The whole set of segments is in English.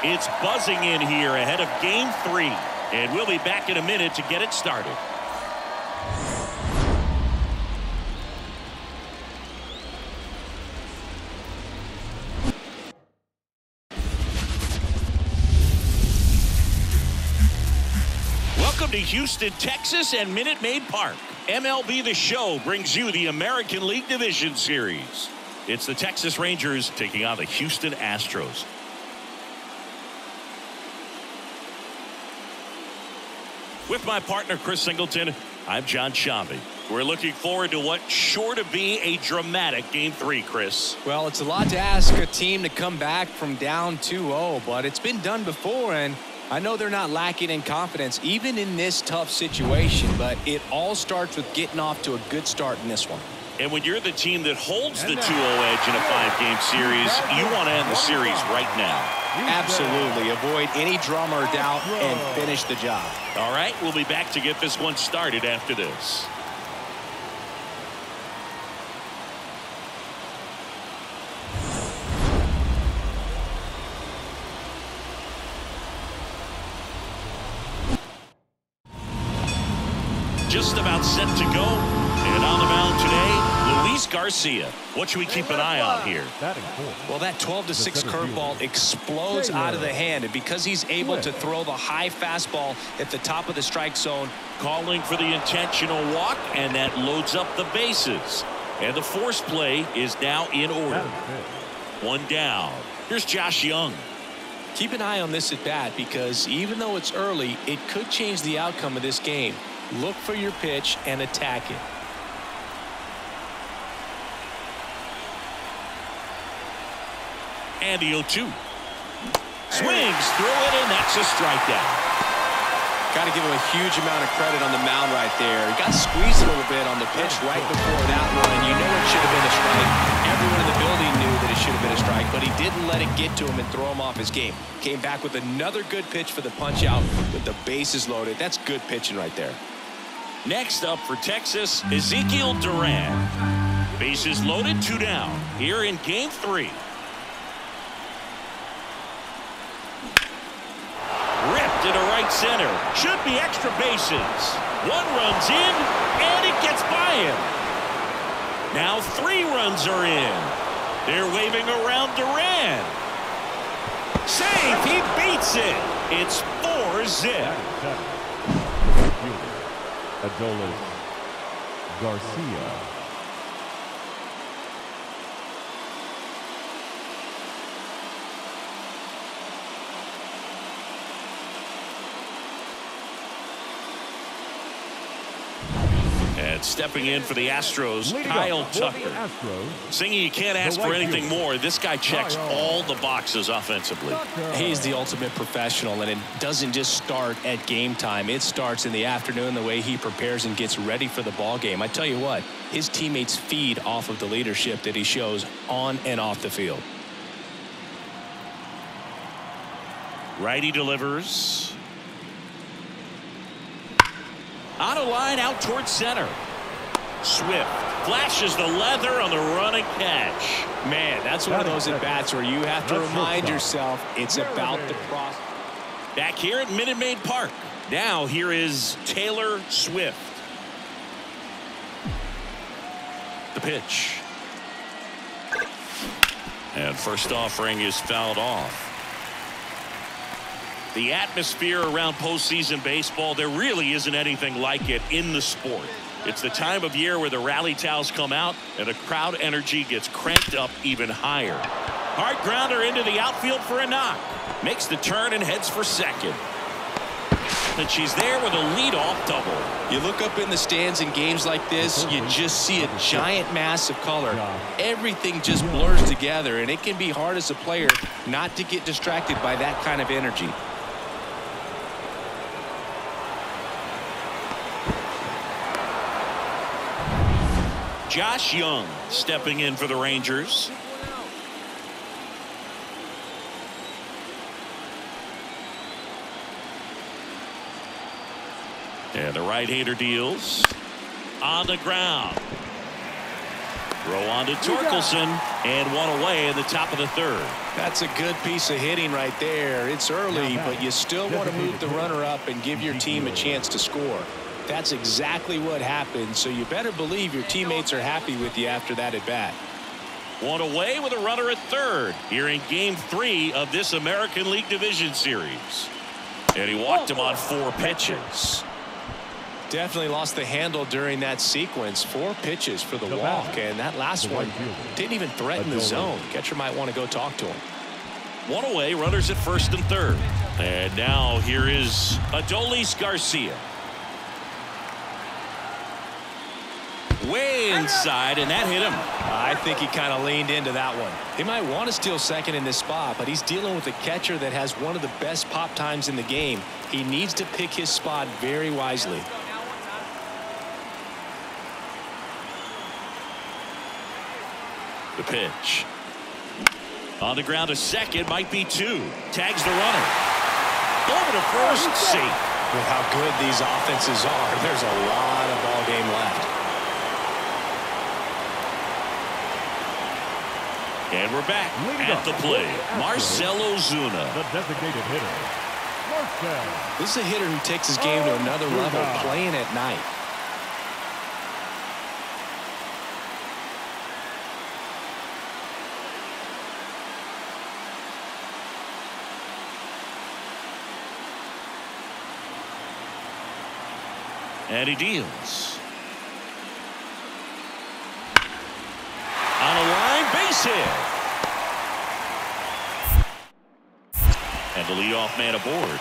It's buzzing in here ahead of Game 3. And we'll be back in a minute to get it started. Welcome to Houston, Texas and Minute Maid Park. MLB The Show brings you the American League Division Series. It's the Texas Rangers taking on the Houston Astros. With my partner, Chris Singleton, I'm John Shambi. We're looking forward to what's sure to be a dramatic Game 3, Chris. Well, it's a lot to ask a team to come back from down 2-0, but it's been done before, and I know they're not lacking in confidence, even in this tough situation, but it all starts with getting off to a good start in this one. And when you're the team that holds the 2-0 edge in a 5-game series, you want to end the series right now. Absolutely. Avoid any drama or doubt and finish the job. All right, we'll be back to get this one started after this. Just about set to go. And on the mound today, Luis Garcia. What should we keep an eye on here? Well, that 12-6 curveball explodes out of the hand, and because he's able to throw the high fastball at the top of the strike zone. Calling for the intentional walk, and that loads up the bases. And the force play is now in order. One down. Here's Josh Young. Keep an eye on this at bat, because even though it's early, it could change the outcome of this game. Look for your pitch and attack it. And the 0-2. Swings through it, and that's a strikeout. Got to give him a huge amount of credit on the mound right there. He got squeezed a little bit on the pitch right before that one, and you know it should have been a strike. Everyone in the building knew that it should have been a strike, but he didn't let it get to him and throw him off his game. Came back with another good pitch for the punch out with the bases loaded. That's good pitching right there. Next up for Texas, Ezekiel Duran. Bases loaded, 2 down. Here in Game 3. Ripped into right center. Should be extra bases. One runs in, and it gets by him. Now 3 runs are in. They're waving around Duran. Safe, he beats it. It's 4-zip. ALDS Garcia. And stepping in for the Astros, Kyle Tucker. Singing, you can't ask for anything more. This guy checks all the boxes offensively. He's the ultimate professional, and it doesn't just start at game time. It starts in the afternoon, the way he prepares and gets ready for the ball game. I tell you what, his teammates feed off of the leadership that he shows on and off the field. Righty delivers. On a line out towards center. Swift flashes the leather on the run and catch. Man, that's one of those at-bats where you have to remind yourself it's about the process. Back here at Minute Maid Park. Now here is Taylor Swift. The pitch. And first offering is fouled off. The atmosphere around postseason baseball, there really isn't anything like it in the sport. It's the time of year where the rally towels come out and the crowd energy gets cranked up even higher. Hard grounder into the outfield for a knock. Makes the turn and heads for second. And she's there with a leadoff double. You look up in the stands in games like this, you just see a giant mass of color. Everything just blurs together, and it can be hard as a player not to get distracted by that kind of energy. Josh Young stepping in for the Rangers. And the right-hander deals on the ground. Throw on to Torkelson, and one away in the top of the third. That's a good piece of hitting right there. It's early, but you still want to move the runner up and give your team a chance to score. That's exactly what happened, so you better believe your teammates are happy with you after that at bat. One away with a runner at third here in Game 3 of this American League Division Series. And he walked him on 4 pitches. Definitely lost the handle during that sequence. 4 pitches for the walk, and that last one didn't even threaten the zone. Catcher might want to go talk to him. One away, runners at first and third. And now here is ALDS Garcia. Way inside, and that hit him. I think he kind of leaned into that one. He might want to steal second in this spot, but he's dealing with a catcher that has one of the best pop times in the game. He needs to pick his spot very wisely. The pitch. On the ground to second, might be 2. Tags the runner. Over to first, safe. With how good these offenses are, there's a lot of ball game left. And we're back at the plate. Marcell Ozuna. The designated hitter. Marcell. This is a hitter who takes his game to another level, playing at night. And he deals. On a line, base hit. And the leadoff man aboard.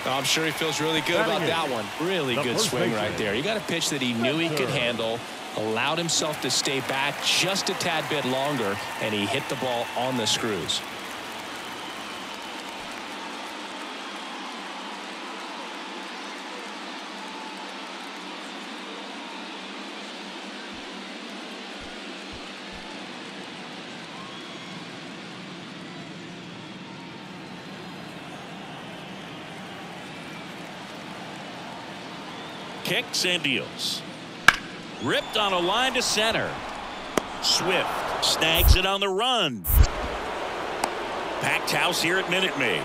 I'm sure he feels really good about that one. Really good swing right there. He got a pitch that he knew he could handle, allowed himself to stay back just a tad bit longer, and he hit the ball on the screws. Kicks and deals. Ripped on a line to center. Swift snags it on the run. Packed house here at Minute Maid.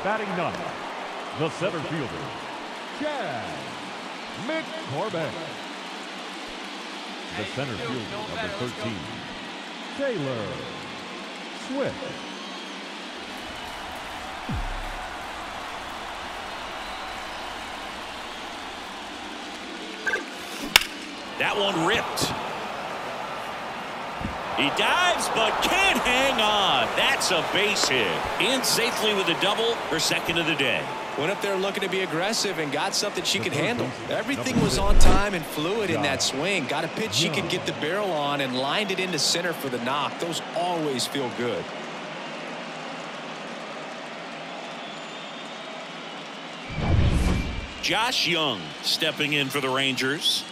Batting 9, the center fielder, Chad McCormick. The center fielder, number 13, Taylor Swift. That one ripped. He dives but can't hang on. That's a base hit. In safely with a double, her second of the day. Went up there looking to be aggressive and got something she could handle. Everything was on time and fluid in that swing. Got a pitch she could get the barrel on and lined it into center for the knock. Those always feel good. Josh Young stepping in for the Rangers.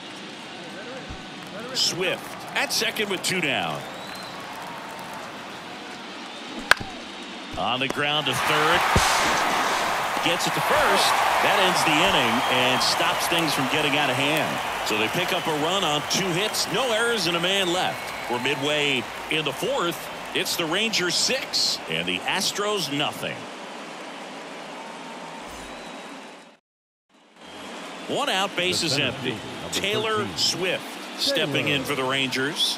Swift at second with 2 down. On the ground to third. Gets it to first. That ends the inning and stops things from getting out of hand. So they pick up a run on 2 hits. No errors and a man left. We're midway in the 4th. It's the Rangers 6 and the Astros nothing. 1 out, base is empty. Taylor Swift stepping in for the Rangers.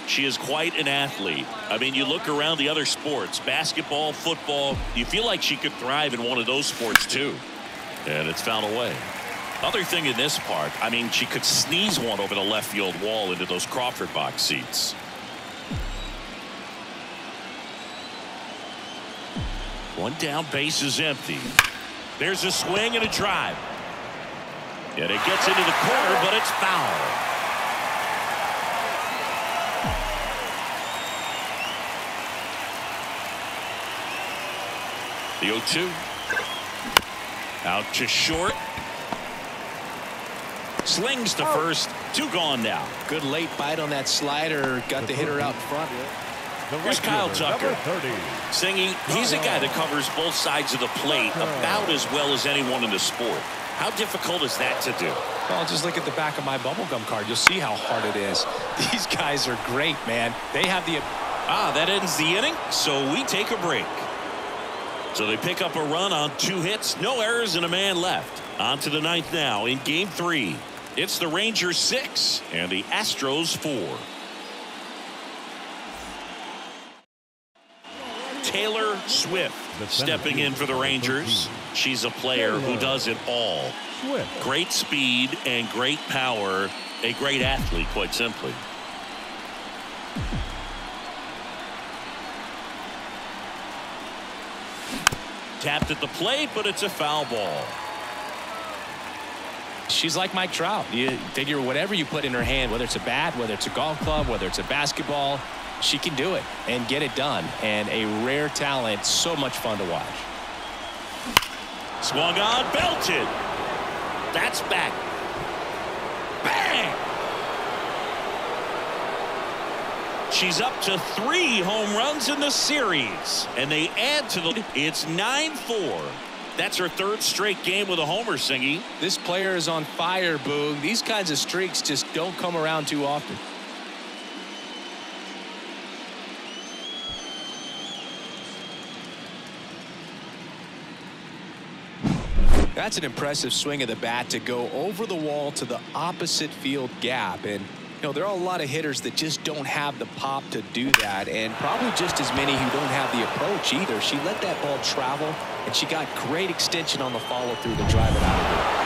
She is quite an athlete. I mean, you look around the other sports, basketball, football, you feel like she could thrive in one of those sports too. And it's found a way. Other thing in this part, I mean, she could sneeze one over the left field wall into those Crawford box seats. One down, base is empty. There's a swing and a drive. And it gets into the corner, but it's foul. The 0-2. Out to short. Slings to first. 2 gone now. Good late bite on that slider. Got the hitter out in front. Here's Kyle Tucker. Singing, he's a guy that covers both sides of the plate about as well as anyone in the sport. How difficult is that to do? Well, just look at the back of my bubblegum card. You'll see how hard it is. These guys are great, man. They have the... That ends the inning, so we take a break. So they pick up a run on 2 hits, no errors, and a man left. On to the 9th now in Game 3. It's the Rangers 6 and the Astros 4. Taylor Swift stepping in for the Rangers. She's a player who does it all. Great speed and great power. A great athlete, quite simply. Tapped at the plate, but it's a foul ball. She's like Mike Trout. You figure whatever you put in her hand, whether it's a bat, whether it's a golf club, whether it's a basketball, she can do it and get it done. And a rare talent, so much fun to watch. Swung on, belted. That's back. Bang! She's up to 3 home runs in the series. And they add to the... It's 9-4. That's her 3rd straight game with a homer, Singy. This player is on fire, Boog. These kinds of streaks just don't come around too often. That's an impressive swing of the bat to go over the wall to the opposite field gap. And, you know, there are a lot of hitters that just don't have the pop to do that, and probably just as many who don't have the approach either. She let that ball travel, and she got great extension on the follow-through to drive it out of there.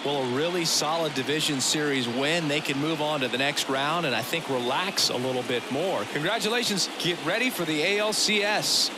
Well, a really solid division series win. They can move on to the next round and I think relax a little bit more. Congratulations. Get ready for the ALCS.